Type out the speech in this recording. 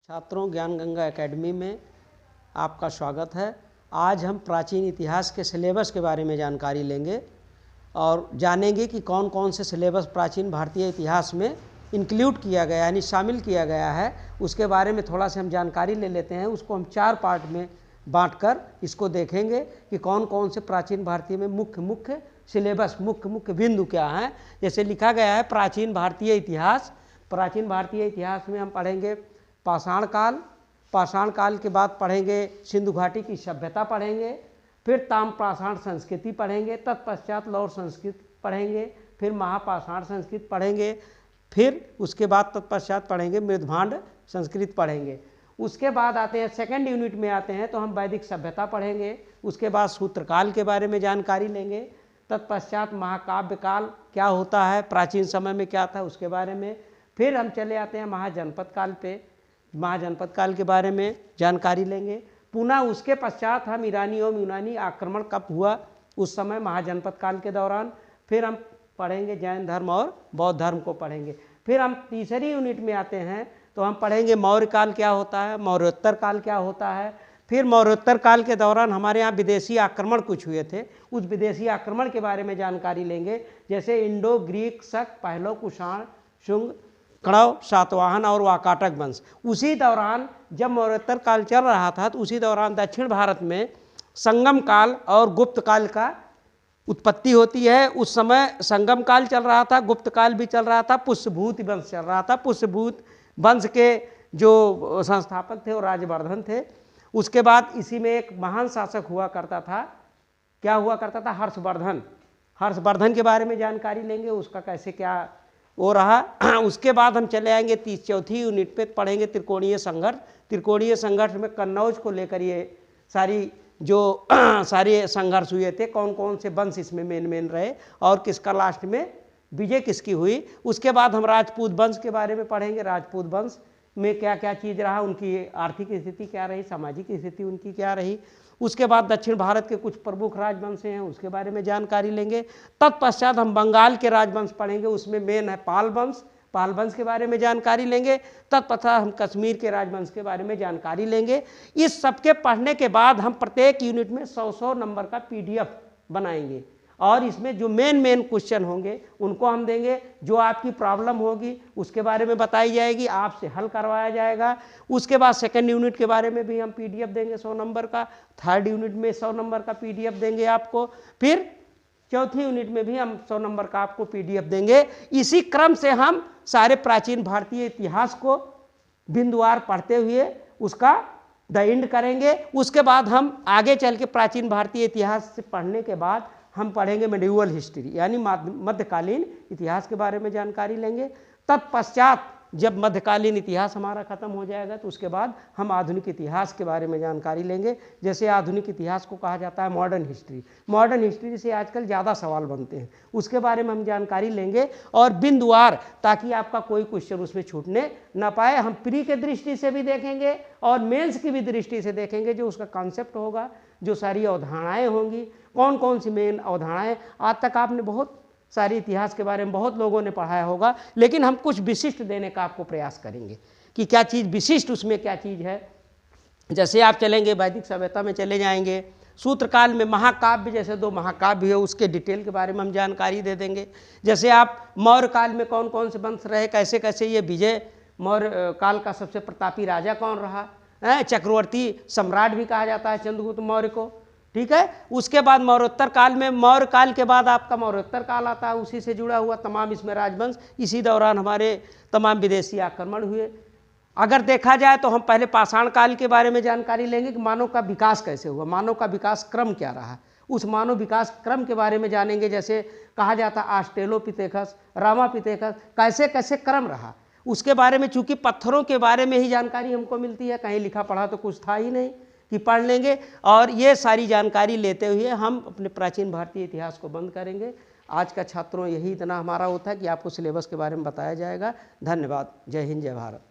छात्रों, ज्ञान गंगा एकेडमी में आपका स्वागत है। आज हम प्राचीन इतिहास के सिलेबस के बारे में जानकारी लेंगे और जानेंगे कि कौन कौन से सिलेबस प्राचीन भारतीय इतिहास में इंक्लूड किया गया यानी शामिल किया गया है। उसके बारे में थोड़ा सा हम जानकारी ले लेते हैं। उसको हम 4 पार्ट में बांटकर इसको देखेंगे कि कौन कौन से प्राचीन भारतीय में मुख्य सिलेबस, मुख्य बिंदु क्या हैं। जैसे लिखा गया है प्राचीन भारतीय इतिहास। प्राचीन भारतीय इतिहास में हम पढ़ेंगे पाषाण काल, पाषाण काल के बाद पढ़ेंगे सिंधु घाटी की सभ्यता पढ़ेंगे, फिर ताम्रपाषाण संस्कृति पढ़ेंगे, तत्पश्चात लौह संस्कृति पढ़ेंगे, फिर महापाषाण संस्कृति पढ़ेंगे, फिर उसके बाद तत्पश्चात पढ़ेंगे मृदभांड संस्कृति पढ़ेंगे। उसके बाद आते हैं सेकंड यूनिट में आते हैं तो हम वैदिक सभ्यता पढ़ेंगे। उसके बाद सूत्रकाल के बारे में जानकारी लेंगे। तत्पश्चात महाकाव्य काल क्या होता है, प्राचीन समय में क्या था उसके बारे में। फिर हम चले आते हैं महाजनपद काल पे, महाजनपद काल के बारे में जानकारी लेंगे। पुनः उसके पश्चात हम ईरानी और यूनानी आक्रमण कब हुआ उस समय महाजनपद काल के दौरान। फिर हम पढ़ेंगे जैन धर्म और बौद्ध धर्म को पढ़ेंगे। फिर हम तीसरी यूनिट में आते हैं तो हम पढ़ेंगे मौर्य काल क्या होता है, मौर्योत्तर काल क्या होता है। फिर मौर्योत्तर काल के दौरान हमारे यहाँ विदेशी आक्रमण कुछ हुए थे, उस विदेशी आक्रमण के बारे में जानकारी लेंगे। जैसे इंडो ग्रीक, शक, पहलो, कुषाण, शुंग, कणव, सातवाहन और वाकाटक वंश। उसी दौरान जब मौर्योत्तर काल चल रहा था तो उसी दौरान दक्षिण भारत में संगम काल और गुप्त काल का उत्पत्ति होती है। उस समय संगम काल चल रहा था, गुप्त काल भी चल रहा था, पुष्यभूत वंश चल रहा था। पुष्यभूत वंश के जो संस्थापक थे वो राजवर्धन थे। उसके बाद इसी में एक महान शासक हुआ करता था, क्या हुआ करता था, हर्षवर्धन। हर्षवर्धन के बारे में जानकारी लेंगे, उसका कैसे क्या वो रहा। उसके बाद हम चले आएंगे चौथी यूनिट पे, पढ़ेंगे त्रिकोणीय संघर्ष। त्रिकोणीय संघर्ष में कन्नौज को लेकर ये सारी जो सारे संघर्ष हुए थे, कौन कौन से वंश इसमें मेन रहे और किसका लास्ट में विजय किसकी हुई। उसके बाद हम राजपूत वंश के बारे में पढ़ेंगे। राजपूत वंश में क्या क्या चीज़ रहा, उनकी आर्थिक स्थिति क्या रही, सामाजिक स्थिति उनकी क्या रही। उसके बाद दक्षिण भारत के कुछ प्रमुख राजवंश हैं, उसके बारे में जानकारी लेंगे। तत्पश्चात हम बंगाल के राजवंश पढ़ेंगे, उसमें मेन है पाल वंश। पाल वंश के बारे में जानकारी लेंगे। तत्पश्चात हम कश्मीर के राजवंश के बारे में जानकारी लेंगे। इस सबके पढ़ने के बाद हम प्रत्येक यूनिट में 100 नंबर का PDF बनाएंगे और इसमें जो मेन क्वेश्चन होंगे उनको हम देंगे। जो आपकी प्रॉब्लम होगी उसके बारे में बताई जाएगी, आपसे हल करवाया जाएगा। उसके बाद सेकंड यूनिट के बारे में भी हम PDF देंगे 100 नंबर का। थर्ड यूनिट में 100 नंबर का PDF देंगे आपको। फिर चौथी यूनिट में भी हम 100 नंबर का आपको PDF देंगे। इसी क्रम से हम सारे प्राचीन भारतीय इतिहास को बिंदुवार पढ़ते हुए उसका द एंड करेंगे। उसके बाद हम आगे चल के प्राचीन भारतीय इतिहास से पढ़ने के बाद हम पढ़ेंगे मेडिवल हिस्ट्री यानी मध्यकालीन इतिहास के बारे में जानकारी लेंगे। तत्पश्चात जब मध्यकालीन इतिहास हमारा खत्म हो जाएगा तो उसके बाद हम आधुनिक इतिहास के बारे में जानकारी लेंगे। जैसे आधुनिक इतिहास को कहा जाता है मॉडर्न हिस्ट्री। मॉडर्न हिस्ट्री से आजकल ज़्यादा सवाल बनते हैं, उसके बारे में हम जानकारी लेंगे और बिंदुवार, ताकि आपका कोई क्वेश्चन उसमें छूटने ना पाए। हम प्री के दृष्टि से भी देखेंगे और मेंस की भी दृष्टि से देखेंगे। जो उसका कॉन्सेप्ट होगा, जो सारी अवधारणाएँ होंगी, कौन कौन सी मेन अवधारणाएँ। आज तक आपने बहुत सारी इतिहास के बारे में बहुत लोगों ने पढ़ाया होगा, लेकिन हम कुछ विशिष्ट देने का आपको प्रयास करेंगे कि क्या चीज़ विशिष्ट, उसमें क्या चीज़ है। जैसे आप चलेंगे वैदिक सभ्यता में चले जाएंगे, सूत्रकाल में महाकाव्य, जैसे 2 महाकाव्य है उसके डिटेल के बारे में हम जानकारी दे देंगे। जैसे आप मौर्य काल में कौन कौन से वंश रहे, कैसे कैसे ये विजय, मौर्य काल का सबसे प्रतापी राजा कौन रहा, चक्रवर्ती सम्राट भी कहा जाता है चंद्रगुप्त मौर्य को, ठीक है। उसके बाद मौर्योत्तर काल में, मौर्य काल के बाद आपका मौर्योत्तर काल आता है, उसी से जुड़ा हुआ तमाम इसमें राजवंश। इसी दौरान हमारे तमाम विदेशी आक्रमण हुए। अगर देखा जाए तो हम पहले पाषाण काल के बारे में जानकारी लेंगे कि मानव का विकास कैसे हुआ, मानव का विकास क्रम क्या रहा, उस मानव विकास क्रम के बारे में जानेंगे। जैसे कहा जाता ऑस्ट्रेलोपिथेकस, रामापिथेकस, कैसे कैसे क्रम रहा उसके बारे में। चूँकि पत्थरों के बारे में ही जानकारी हमको मिलती है, कहीं लिखा पढ़ा तो कुछ था ही नहीं कि पढ़ लेंगे। और ये सारी जानकारी लेते हुए हम अपने प्राचीन भारतीय इतिहास को बंद करेंगे। आज का छात्रों यही इतना हमारा होता है कि आपको सिलेबस के बारे में बताया जाएगा। धन्यवाद। जय हिंद, जय भारत।